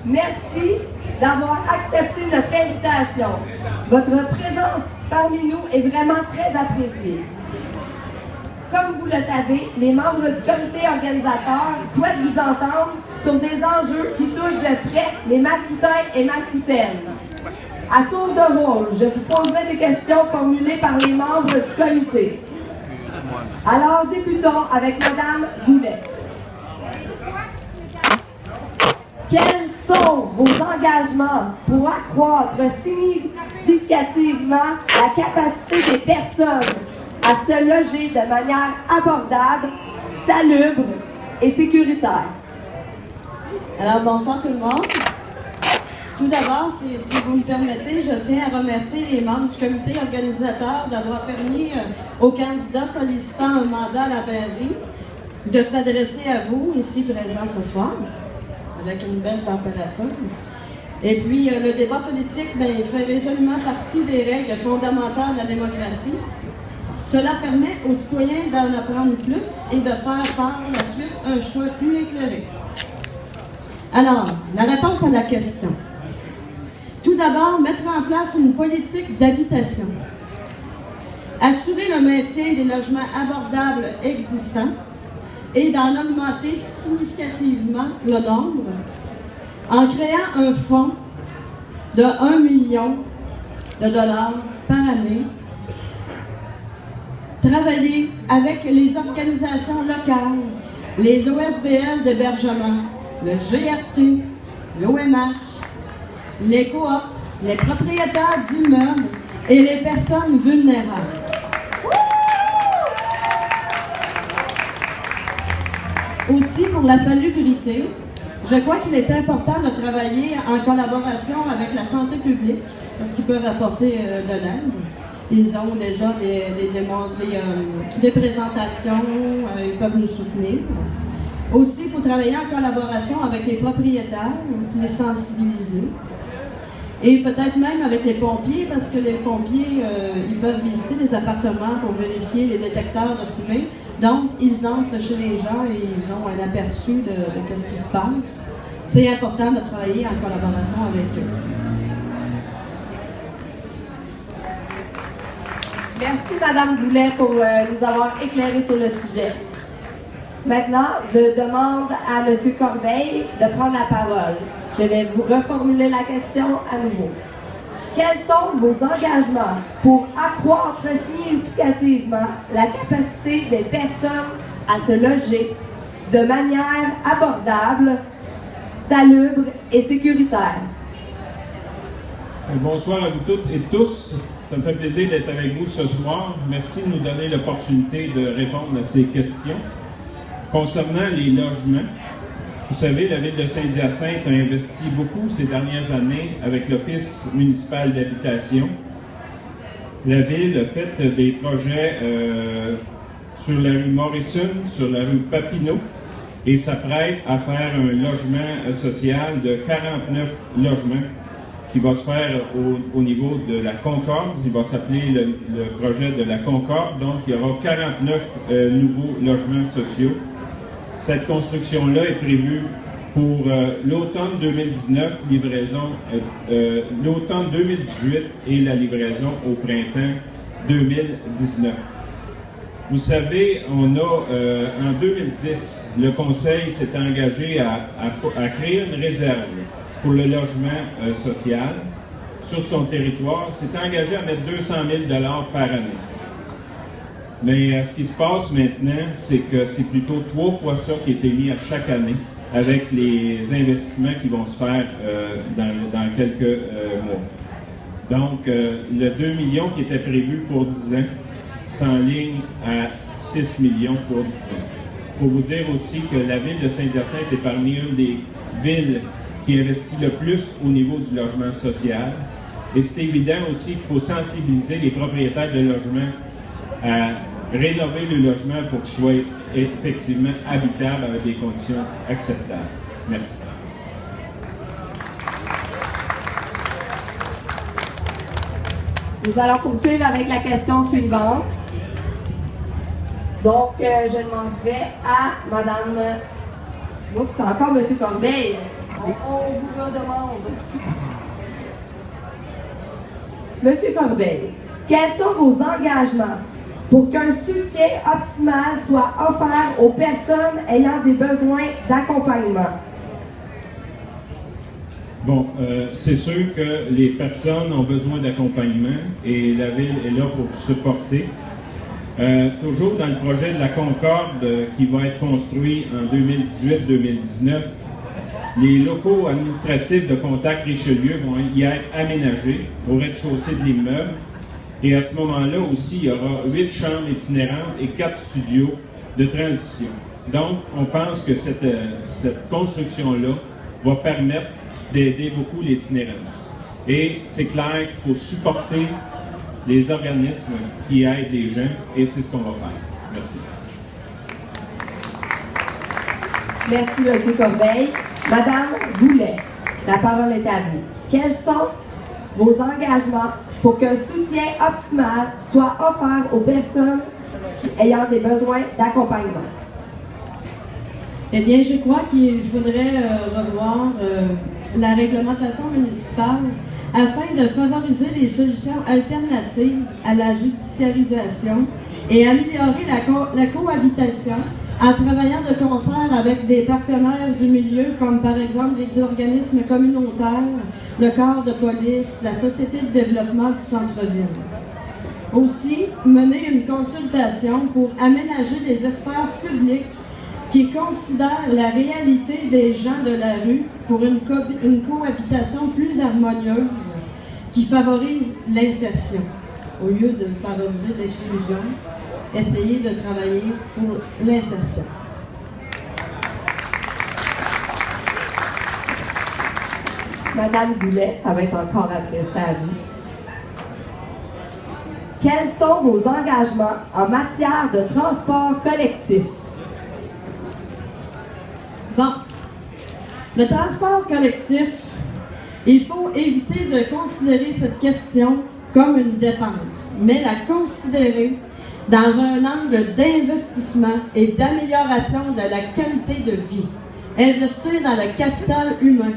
merci d'avoir accepté notre invitation. Votre présence parmi nous est vraiment très appréciée. Comme vous le savez, les membres du comité organisateur souhaitent vous entendre sur des enjeux qui touchent de près les Mascoutains et Mascoutaines. À tour de rôle, je vous poserai des questions formulées par les membres du comité. Alors, débutons avec Mme Goulet. Quels sont vos engagements pour accroître significativement la capacité des personnes à se loger de manière abordable, salubre et sécuritaire? Alors, bonsoir tout le monde. Tout d'abord, si vous me permettez, je tiens à remercier les membres du comité organisateur d'avoir permis aux candidats sollicitant un mandat à la mairie de s'adresser à vous, ici présents ce soir, avec une belle température. Et puis, le débat politique fait résolument partie des règles fondamentales de la démocratie. Cela permet aux citoyens d'en apprendre plus et de faire par la suite un choix plus éclairé. Alors, la réponse à la question. Tout d'abord, mettre en place une politique d'habitation. Assurer le maintien des logements abordables existants et d'en augmenter significativement le nombre en créant un fonds de 1 million de dollars par année. Travailler avec les organisations locales, les OSBL d'hébergement, le GRT, l'OMH, les coops, les propriétaires d'immeubles et les personnes vulnérables. Aussi, pour la salubrité, je crois qu'il est important de travailler en collaboration avec la santé publique, parce qu'ils peuvent apporter de l'aide. Ils ont déjà des présentations, ils peuvent nous soutenir. Aussi, il faut travailler en collaboration avec les propriétaires, les sensibiliser. Et peut-être même avec les pompiers, parce que les pompiers, ils peuvent visiter les appartements pour vérifier les détecteurs de fumée. Donc, ils entrent chez les gens et ils ont un aperçu de ce qui se passe. C'est important de travailler en collaboration avec eux. Merci, Mme Goulet, pour nous avoir éclairé sur le sujet. Maintenant, je demande à M. Corbeil de prendre la parole. Je vais vous reformuler la question à nouveau. Quels sont vos engagements pour accroître significativement la capacité des personnes à se loger de manière abordable, salubre et sécuritaire? Bonsoir à vous toutes et tous. Ça me fait plaisir d'être avec vous ce soir. Merci de nous donner l'opportunité de répondre à ces questions. Concernant les logements, vous savez, la ville de Saint-Hyacinthe a investi beaucoup ces dernières années avec l'Office municipal d'habitation. La ville a fait des projets sur la rue Morrison, sur la rue Papineau, et s'apprête à faire un logement social de 49 logements qui va se faire au niveau de la Concorde. Il va s'appeler le projet de la Concorde. Donc, il y aura 49 nouveaux logements sociaux. Cette construction-là est prévue pour l'automne 2019, livraison l'automne 2018 et la livraison au printemps 2019. Vous savez, on a en 2010, le Conseil s'est engagé à créer une réserve pour le logement social sur son territoire. S'est engagé à mettre 200 000 $ par année. Mais ce qui se passe maintenant, c'est que c'est plutôt 3 fois ça qui a été mis à chaque année avec les investissements qui vont se faire dans quelques mois. Donc, le 2 millions qui était prévu pour 10 ans s'enligne à 6 millions pour 10 ans. Il faut vous dire aussi que la ville de Saint-Hyacinthe est parmi une des villes qui investit le plus au niveau du logement social. Et c'est évident aussi qu'il faut sensibiliser les propriétaires de logements à rénover le logement pour qu'il soit effectivement habitable avec des conditions acceptables. Merci. Nous allons poursuivre avec la question suivante. Donc, je demanderai à Madame... Oups, c'est encore M. Corbeil. On vous le demande. Monsieur Corbeil, quels sont vos engagements pour qu'un soutien optimal soit offert aux personnes ayant des besoins d'accompagnement? Bon, c'est sûr que les personnes ont besoin d'accompagnement et la Ville est là pour supporter. Toujours dans le projet de la Concorde qui va être construit en 2018-2019, les locaux administratifs de Contact Richelieu vont y être aménagés au rez-de-chaussée de l'immeuble. Et à ce moment-là aussi, il y aura 8 chambres itinérantes et 4 studios de transition. Donc, on pense que cette construction-là va permettre d'aider beaucoup l'itinérance. Et c'est clair qu'il faut supporter les organismes qui aident les gens, et c'est ce qu'on va faire. Merci. Merci, M. Corbeil. Madame Boulet, la parole est à vous. Quels sont vos engagements pour qu'un soutien optimal soit offert aux personnes ayant des besoins d'accompagnement? Eh bien, je crois qu'il faudrait revoir la réglementation municipale afin de favoriser les solutions alternatives à la judiciarisation et améliorer la cohabitation en travaillant de concert avec des partenaires du milieu, comme par exemple les organismes communautaires, le corps de police, la Société de développement du centre-ville. Aussi, mener une consultation pour aménager des espaces publics qui considèrent la réalité des gens de la rue pour une cohabitation plus harmonieuse qui favorise l'insertion. Au lieu de favoriser l'exclusion, essayer de travailler pour l'insertion. Madame Boulet, ça va être encore adressé à vous. Quels sont vos engagements en matière de transport collectif? Bon, le transport collectif, il faut éviter de considérer cette question comme une dépense, mais la considérer dans un angle d'investissement et d'amélioration de la qualité de vie. Investir dans le capital humain.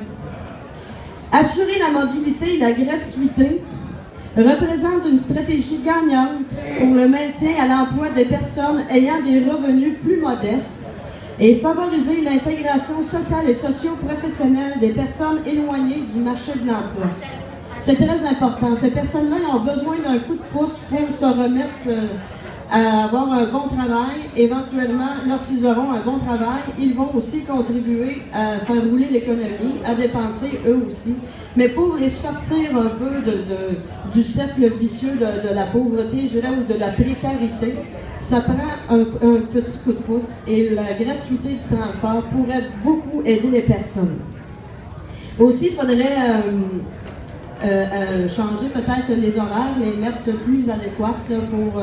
Assurer la mobilité et la gratuité représente une stratégie gagnante pour le maintien à l'emploi des personnes ayant des revenus plus modestes et favoriser l'intégration sociale et socio-professionnelle des personnes éloignées du marché de l'emploi. C'est très important. Ces personnes-là ont besoin d'un coup de pouce pour se remettre à avoir un bon travail. Éventuellement, lorsqu'ils auront un bon travail, ils vont aussi contribuer à faire rouler l'économie, à dépenser eux aussi. Mais pour les sortir un peu du cercle vicieux de la pauvreté, je dirais, ou de la précarité, ça prend un petit coup de pouce et la gratuité du transport pourrait beaucoup aider les personnes. Aussi, il faudrait changer peut-être les horaires, les mettre plus adéquates là, pour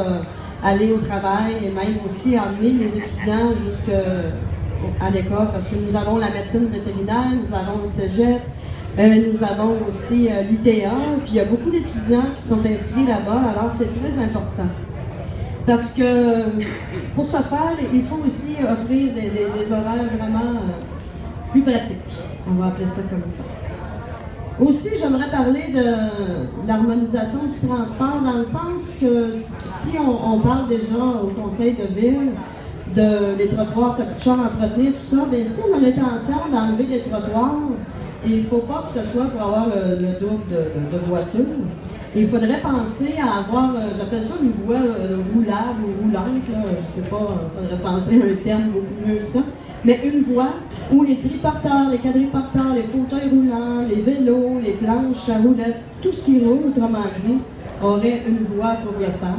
aller au travail et même aussi emmener les étudiants jusqu'à l'école parce que nous avons la médecine vétérinaire, nous avons le cégep, nous avons aussi l'ITA, puis il y a beaucoup d'étudiants qui sont inscrits là-bas, alors c'est très important. Parce que pour ce faire, il faut aussi offrir des horaires vraiment plus pratiques. On va appeler ça comme ça. Aussi, j'aimerais parler de l'harmonisation du transport dans le sens que si on parle déjà au conseil de ville, les trottoirs, ça coûte cher à entretenir, tout ça, bien si on a l'intention d'enlever les trottoirs, il ne faut pas que ce soit pour avoir le double de voitures. Il faudrait penser à avoir, j'appelle ça une voie roulable ou roulante, là, je ne sais pas, il faudrait penser à un terme beaucoup mieux que ça, mais une voie où les triporteurs, les quadriporteurs, les fauteuils roulants, les vélos, les planches à roulettes, tout ce qui roule, autrement dit, aurait une voie pour le faire.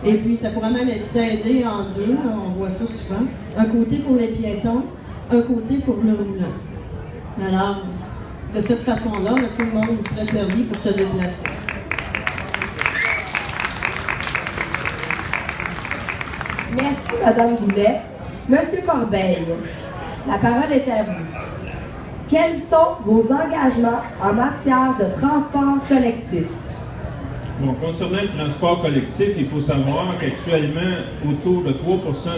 Et puis ça pourrait même être scindé en deux, là, on voit ça souvent, un côté pour les piétons, un côté pour le roulant. Alors, de cette façon-là, tout le monde serait servi pour se déplacer. Merci, Madame Boulet. Monsieur Corbeil, la parole est à vous. Quels sont vos engagements en matière de transport collectif? Bon, concernant le transport collectif, il faut savoir qu'actuellement, autour de 3%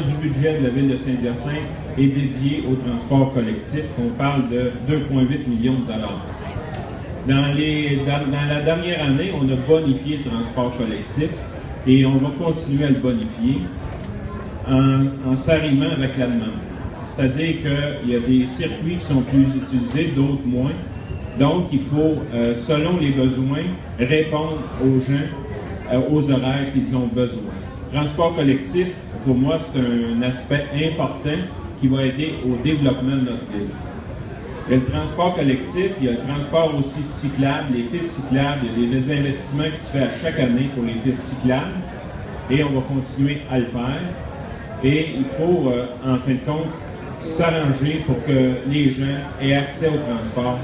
du budget de la ville de Saint-Hyacinthe est dédié au transport collectif. On parle de 2,8 millions de dollars. Dans la dernière année, on a bonifié le transport collectif et on va continuer à le bonifier en s'arrimant avec la demande. C'est-à-dire qu'il y a des circuits qui sont plus utilisés, d'autres moins. Donc, il faut, selon les besoins, répondre aux gens, aux horaires qu'ils ont besoin. Transport collectif, pour moi, c'est un aspect important qui va aider au développement de notre ville. Il y a le transport collectif, il y a le transport aussi cyclable, les pistes cyclables, il y a des investissements qui se font à chaque année pour les pistes cyclables et on va continuer à le faire. Et il faut, en fin de compte, s'arranger pour que les gens aient accès au transport.